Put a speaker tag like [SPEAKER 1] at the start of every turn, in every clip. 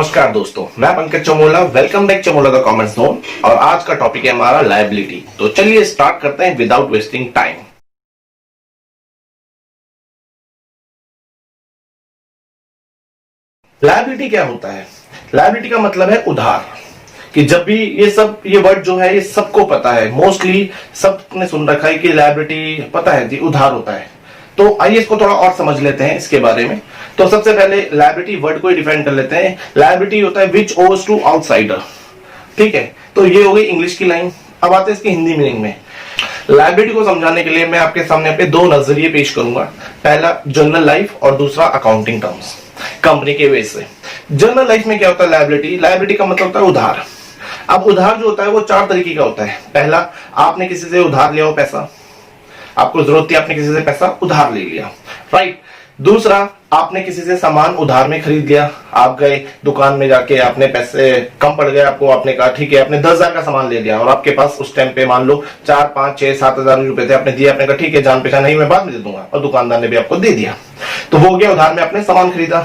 [SPEAKER 1] नमस्कार दोस्तों, मैं Pankaj Chamola. Welcome back Chamola the comment zone. और आज का टॉपिक है हमारा लायबिलिटी। तो चलिए स्टार्ट करते हैं विदाउट वेस्टिंग टाइम। लायबिलिटी क्या होता है? लायबिलिटी का मतलब है उधार। कि जब भी ये वर्ड जो है ये सबको पता है, मोस्टली सबने सुन रखा है कि लायबिलिटी पता है जी, उधार होता है। तो आइए इसको थोड़ा और समझ लेते हैं इसके बारे में। तो सबसे पहले लायबिलिटी वर्ड को ही डिफाइन कर लेते हैं। लायबिलिटी होता है विच ओज टू आउटसाइडर। ठीक है, तो ये हो गई इंग्लिश की लाइन। अब आते हैं इसकी हिंदी मीनिंग में। लायबिलिटी को समझाने के लिए मैं आपके सामने पे दो नजरिए पेश करूंगा। पहला जनरल लाइफ और दूसरा अकाउंटिंग टर्म्स, कंपनी के वे से। जनरल लाइफ में क्या होता है लायबिलिटी? लायबिलिटी का मतलब होता है उधार। अब उधार जो होता है वो चार तरीके का होता है। पहला, आपने किसी से उधार लिया हो पैसा, आपको जरूरत थी, आपने किसी से पैसा उधार ले लिया, राइट। दूसरा, आपने किसी से सामान उधार में खरीद लिया। आप गए दुकान में, जाके आपने पैसे कम पड़ गए आपको, आपने कहा ठीक है, आपने 10,000 का सामान ले लिया और आपके पास उस टाइम पे मान लो 4, 5, 6, 7 हजार रुपए थे। आपने दिया, आपने कहा ठीक है, जान पहचान नहीं, मैं बाद में दे दूंगा, और दुकानदार ने भी आपको दे दिया। तो वो हो गया उधार में आपने सामान खरीदा।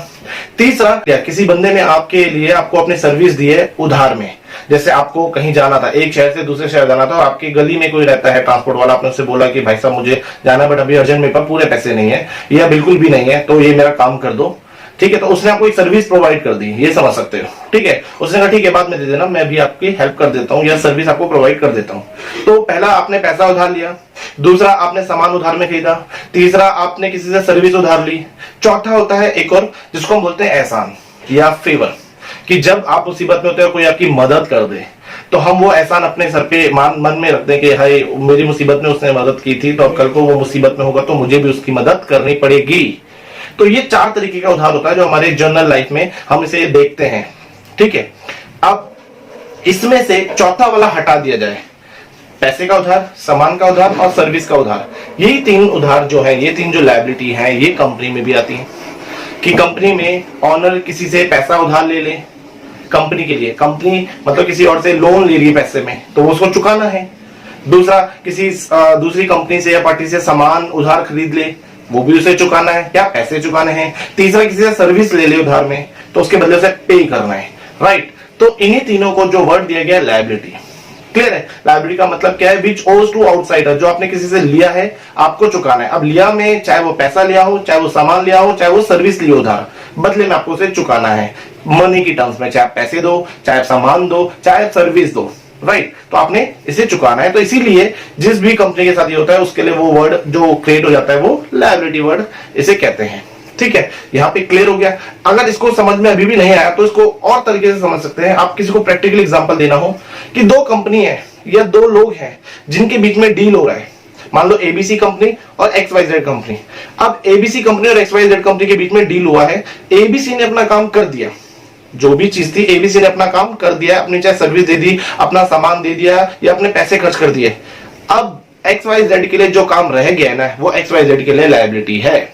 [SPEAKER 1] तीसरा, किसी बंदे ने आपके लिए आपको अपनी सर्विस दी है उधार में। जैसे आपको कहीं जाना था, एक शहर से दूसरे शहर जाना था, और आपकी गली में कोई रहता है ट्रांसपोर्ट वाला, आपने उससे बोला कि भाई साहब मुझे जाना बट अभी अर्जेंट, मेरे पास पूरे पैसे नहीं है या बिल्कुल भी नहीं है, तो ये मेरा काम कर दो। ठीक है, तो उसने आपको एक सर्विस प्रोवाइड कर दी, ये समझ सकते हो। ठीक है, उसने कहा ठीक है बाद में दे देना, मैं भी आपकी हेल्प कर देता हूँ या सर्विस आपको प्रोवाइड कर देता हूँ। तो पहला, आपने पैसा उधार लिया। दूसरा, आपने सामान उधार में खरीदा। तीसरा, आपने किसी से सर्विस उधार ली। चौथा होता है एक और, जिसको हम बोलते हैं एहसान या फेवर। कि जब आप मुसीबत में होते हो, कोई आपकी मदद कर दे, तो हम वो एहसान अपने सर पे मन में रखते हैं कि हाय मेरी मुसीबत में उसने मदद की थी, तो अब कल को वो मुसीबत में होगा तो मुझे भी उसकी मदद करनी पड़ेगी। तो ये चार तरीके का उधार होता है जो हमारे जनरल लाइफ में हम इसे देखते हैं। ठीक है, अब इसमें से चौथा वाला हटा दिया जाए, पैसे का उधार, सामान का उधार और सर्विस का उधार। यही तीन उधार जो है, ये तीन जो लायबिलिटी है, ये कंपनी में भी आती है। कि कंपनी में ऑनर किसी से पैसा उधार ले ले कंपनी के लिए, कंपनी मतलब किसी और से लोन ले रही पैसे में, तो उसको चुकाना है। दूसरा, किसी दूसरी कंपनी से या पार्टी से सामान उधार खरीद ले, वो भी उसे चुकाना है, क्या पैसे चुकाने हैं। तीसरा, किसी से सर्विस ले ले उधार में, तो उसके बदले से पे करना है, राइट। तो इन्हीं तीनों को जो वर्ड दिया गया लायबिलिटी। क्लियर है? लायबिलिटी का मतलब क्या है? विच ओज टू आउटसाइडर, जो आपने किसी से लिया है आपको चुकाना है। अब लिया में चाहे वो पैसा लिया हो, चाहे वो सामान लिया हो, चाहे वो सर्विस लिया उधार, बदले में आपको उसे चुकाना है मनी की टर्म्स में। चाहे आप पैसे दो, चाहे आप सामान दो, चाहे आप सर्विस दो, राइट। तो आपने इसे चुकाना है। तो इसीलिए जिस भी कंपनी के साथ ये होता है उसके लिए वो वर्ड जो क्रिएट हो जाता है वो लायबिलिटी वर्ड इसे कहते हैं। ठीक है, यहाँ पे क्लियर हो गया। अगर इसको समझ में अभी भी नहीं आया तो इसको और तरीके से समझ सकते हैं। आप किसी को प्रैक्टिकल एग्जांपल देना हो कि दो कंपनी है या दो लोग हैं जिनके बीच में डील हो रहा है, मान लो एबीसी कंपनी और XYZ कंपनी। अब एबीसी कंपनी और XYZ कंपनी के बीच में डील हुआ है। एबीसी ने अपना काम कर दिया, जो भी चीज थी एबीसी ने अपना काम कर दिया, अपनी चाहे सर्विस दे दी, अपना सामान दे दिया या अपने पैसे खर्च कर दिए। अब XYZ के लिए जो काम रह गया ना, वो XYZ के लिए लायबिलिटी है।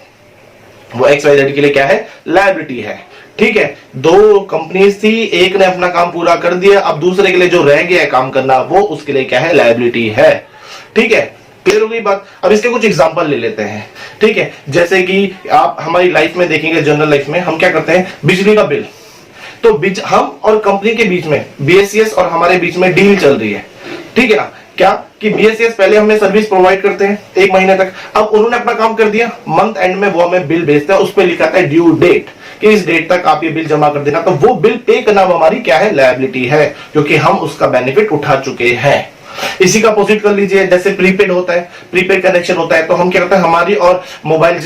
[SPEAKER 1] वो XYZ के लिए क्या है? लायबिलिटी है। ठीक है, दो कंपनीज थी, एक ने अपना काम पूरा कर दिया, अब दूसरे के लिए जो रह गया है काम करना, वो उसके लिए क्या है? लायबिलिटी है। ठीक है, क्लियर हो गई बात। अब इसके कुछ एग्जांपल ले लेते हैं। ठीक है, जैसे कि आप हमारी लाइफ में देखेंगे, जनरल लाइफ में हम क्या करते हैं, बिजली का बिल। तो हम और कंपनी के बीच में, BSES और हमारे बीच में डील चल रही है। ठीक है ना? क्या कि BSES पहले हमें सर्विस प्रोवाइड करते हैं 1 महीने तक। अब उन्होंने अपना काम कर दिया, मंथ एंड में वो हमें बिल भेजते हैं, उस पर लिखा था ड्यू डेट कि इस डेट तक आप ये बिल जमा कर देना। तो वो बिल पे करना हमारी क्या है? लायबिलिटी है, क्योंकि हम उसका बेनिफिट उठा चुके हैं। इसी का अपोजिट कर लीजिए, जैसे प्रीपेड होता है, प्रीपेड कनेक्शन होता है, तो हम क्या करते हैं, हमारी और मोबाइल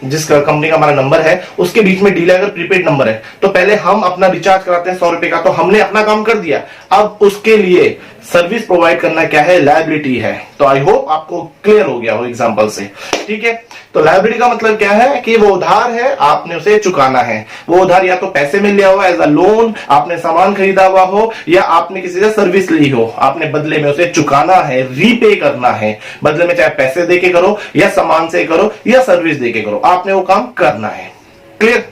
[SPEAKER 1] जिस कंपनी का हमारा नंबर है उसके बीच में डील है। अगर प्रीपेड नंबर है तो पहले हम अपना रिचार्ज कराते हैं 100 रुपए का, तो हमने अपना काम कर दिया। अब उसके लिए सर्विस प्रोवाइड करना क्या है? लायबिलिटी है। तो आई होप आपको क्लियर हो गया हो एग्जांपल से। ठीक है, तो लायबिलिटी का मतलब क्या है कि वो उधार है, आपने उसे चुकाना है। वो उधार या तो पैसे में लिया हुआ एज अ लोन, आपने सामान खरीदा हुआ हो, या आपने किसी से सर्विस ली हो, आपने बदले में उसे चुकाना है, रीपे करना है। बदले में चाहे पैसे देके करो या सामान से करो या सर्विस देके करो, आपने वो काम करना है। क्लियर?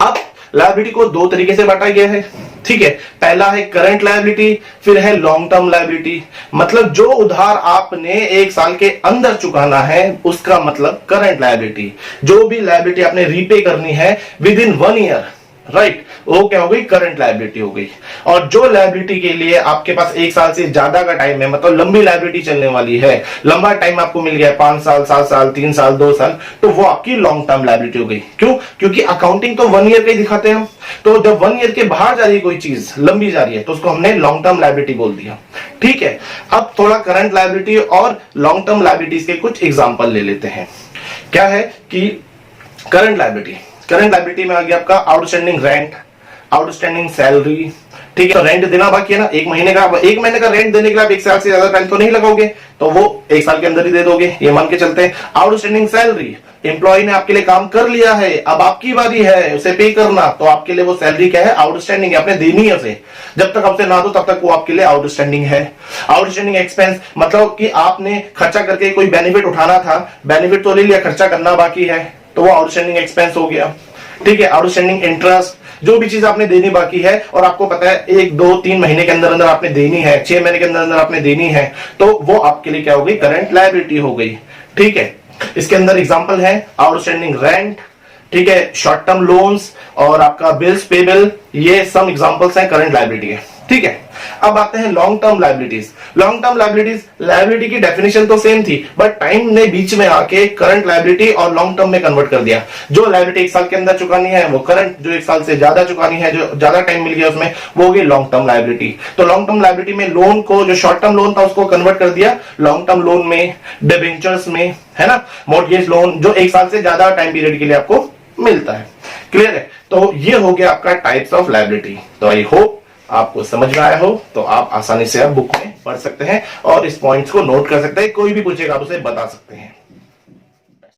[SPEAKER 1] अब लायबिलिटी को दो तरीके से बांटा गया है। ठीक है, पहला है करंट लायबिलिटी, फिर है लॉन्ग टर्म लायबिलिटी। मतलब जो उधार आपने 1 साल के अंदर चुकाना है उसका मतलब करंट लायबिलिटी। जो भी लायबिलिटी आपने रीपे करनी है विद इन 1 ईयर, राइट, वो क्या हो गई, करंट लायबिलिटी हो गई। और जो लायबिलिटी के लिए आपके पास 1 साल से ज्यादा का टाइम है, मतलब लंबी लायबिलिटी चलने वाली है, लंबा टाइम आपको मिल गया है, 5 साल, 7 साल, 3 साल, 2 साल, तो वो आपकी लॉन्ग टर्म लायबिलिटी हो गई। क्यों? क्योंकि अकाउंटिंग तो 1 ईयर का ही दिखाते हैं हम, तो जब 1 ईयर के बाहर जा रही है कोई चीज, लंबी जा रही है, तो उसको हमने लॉन्ग टर्म लायबिलिटी बोल दिया। ठीक है, अब थोड़ा करंट लायबिलिटी और लॉन्ग टर्म लायबिलिटीज के कुछ एग्जांपल ले लेते हैं। क्या है कि करंट लायबिलिटी में आ गया आपका आउटस्टैंडिंग रेंट, आउटस्टैंडिंग सैलरी। ठीक है, तो रेंट देना बाकी है ना, 1 महीने का, 1 महीने का रेंट देने के लिए आप 1 साल से ज्यादा टाइम तो नहीं लगाओगे, तो वो 1 साल के अंदर ही दे दोगे, ये मान के चलते हैं। आउटस्टैंडिंग सैलरी, एम्प्लॉय ने आपके लिए काम कर लिया है, अब आपकी बारी है उसे पे करना, तो आपके लिए वो सैलरी क्या है, आउटस्टैंडिंग है, आपने देनी है उसे, जब तक आपसे ना दो तब तक वो आपके लिए आउटस्टैंडिंग है। आउटस्टैंडिंग एक्सपेंस, मतलब कि आपने खर्चा करके कोई बेनिफिट उठाना था, बेनिफिट तो ले लिया, खर्चा करना बाकी है, तो वो आउटस्टैंडिंग एक्सपेंस हो गया। ठीक है, आउटस्टैंडिंग इंटरेस्ट, जो भी चीज आपने देनी बाकी है और आपको पता है 1, 2, 3 महीने के अंदर अंदर आपने देनी है, 6 महीने के अंदर अंदर आपने देनी है, तो वो आपके लिए क्या हो गई, करंट लायबिलिटी हो गई। ठीक है, इसके अंदर एग्जांपल है आउटस्टैंडिंग रेंट, ठीक है, शॉर्ट टर्म लोन्स और आपका बिल्स पेबल, ये सब एग्जांपल्स हैं करंट लायबिलिटी के। ठीक है, अब आते हैं long term liabilities. Long term liability की डेफिनेशन तो सेम थी, बट टाइम ने बीच में आके करंट लायबिलिटी और लॉन्ग टर्म में कन्वर्ट कर दिया। जो लायबिलिटी 1 साल के अंदर चुकानी है वो करंट, जो 1 साल से ज्यादा चुकानी है, जो ज्यादा टाइम मिल गया उसमें, वो हो गई लॉन्ग टर्म लायबिलिटी। तो लॉन्ग टर्म लायबिलिटी में लोन को, जो शॉर्ट टर्म लोन था उसको कन्वर्ट कर दिया लॉन्ग टर्म लोन में, डिबेंचर्स में, है ना, मॉर्गेज लोन, जो 1 साल से ज्यादा टाइम पीरियड के लिए आपको मिलता है। क्लियर है? तो ये हो गया आपका टाइप्स ऑफ लायबिलिटी। तो आई होप आपको समझ में आया हो, तो आप आसानी से आप बुक में पढ़ सकते हैं और इस पॉइंट्स को नोट कर सकते हैं, कोई भी पूछेगा आप उसे बता सकते हैं।